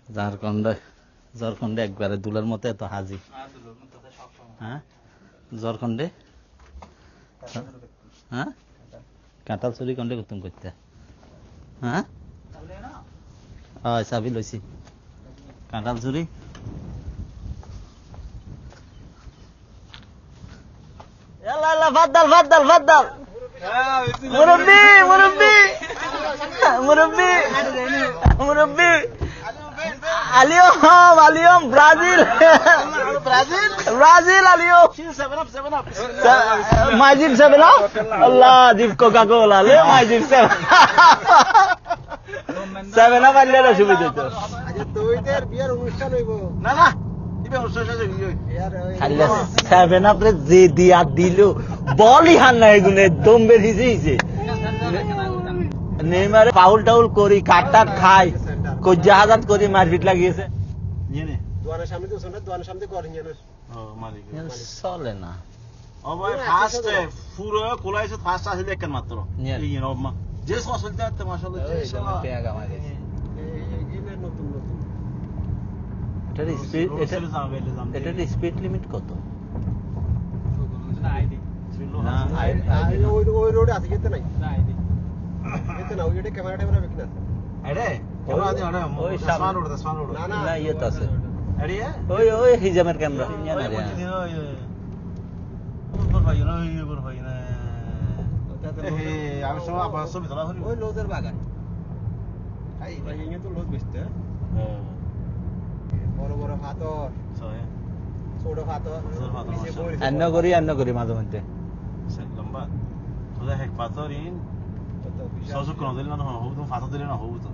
ঝাড়খণ্ডে একবারে দুলার মতো এত হাজি। হ্যাঁ ঝাড়খণ্ডে হ্যাঁ কাঁঠাল চুরি কন্ডে কুতুম করতে হ্যাঁ চাবি লইছি কাঁঠাল চুরি ফাদ্দাল ফাদ্দাল ফাদ্দাল মুরব্বি মুরব্বি মুরব্বি মুরব্বি আলিয়ম আলিয়ম ব্রাজিল ব্রাজিল ব্রাজিল আলিয়ম মাইজিব সেভেন আপ আল্লাহ জিব কোকা কোলা লে মাইজিব সেভেন আপ আনলে না সুবিধা তো আচ্ছা তোদের বিয়ার অনুষ্ঠান হইব না না দিবে অনুষ্ঠান শেষ হইবে খালি সেভেন আপ রে যে দিয়া দিল বলই হান না এগুনে দম বেরিয়েছে নেইমারে পাউল টাউল করি কাটটা খাই কই জাহাজাত করি মারপিট লাগিয়েছে নিয়ে দোয়ানের সামনে তো শুনে দোয়ানের সামনে করে নিয়ে ও মালিক চলে না ও ভাই ফার্স্ট পুরো কোলাইছে ফার্স্ট আসলে একখান মাত্র এই নরমা যে সসল যাতে মাশাআল্লাহ পেয়াগা মারে এইগুলো নতুন নতুন এটার স্পিড লিমিট কত ওই রোডে আছে গেতে নাই গেতে না ওই রোডে ক্যামেরা ট্যামেরা বিক্রি আছে আরে ক্যামেরা দি আরে ওই সামান রোড না না না ইয়ে তো আছে আরে ওই হিজামের ক্যামেরা ওই বলছি দিন ওই তোর ভাই না ওই বড় ভাই না আমি সব আবার ছবি তোলা হলো ওই লোদের বাগান এই ভাই ইয়ে তো লোদ বেচতে বড় বড় পাথর ছোট পাথর নিচে বড়ি অন্য করি মাঝে মধ্যে লম্বা তোদের এক পাথরিন সহযোগ করে দিলে না হবে তুমি ফাটা দিলে না হবে তো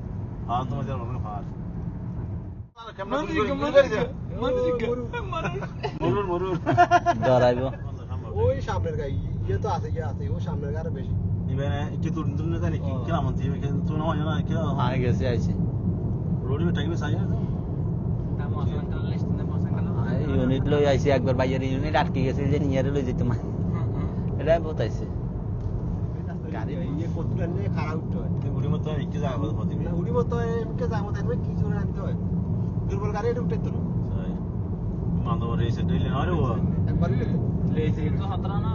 আর তোমার যার মনে ফার মরুর ডরাইব ওই সামনের গাই ইয়ে তো আছে ওই সামনের গায়ে বেশি ইবেন কি তুই না জানি কি কেমন মন্ত্রী তুই না হয় না কি আমি গেছি আইছি রোডি টাইমে সাইজ ইউনিট লই আইছি একবার বাইরের ইউনিট আটকে গেছে যে নিয়ারে লই যেতে মানে এটা বতাইছে গাড়ি ইয়ে কতটা নিয়ে খারাপ উঠতে হয় উড়ি মতো কি জায়গা বলতে পারবি না উড়ি মতো এমকে জামা থাকবে কি জোরে আনতে হয় দুর্বল গাড়ি এটা উঠতে তো না মানব রেসে দিলে না রে ও একবারই লেছে কিন্তু হাতরা না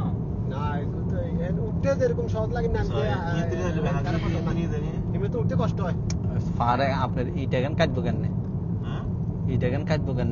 না এগুলো তো উঠতে যেরকম সহজ লাগে না কি দিলে বানিয়ে দেনি এমনি তো উঠতে কষ্ট হয় ফারে আপনার ইটা গান কাটবো কেন হ্যাঁ ইটা গান কাটবো কেন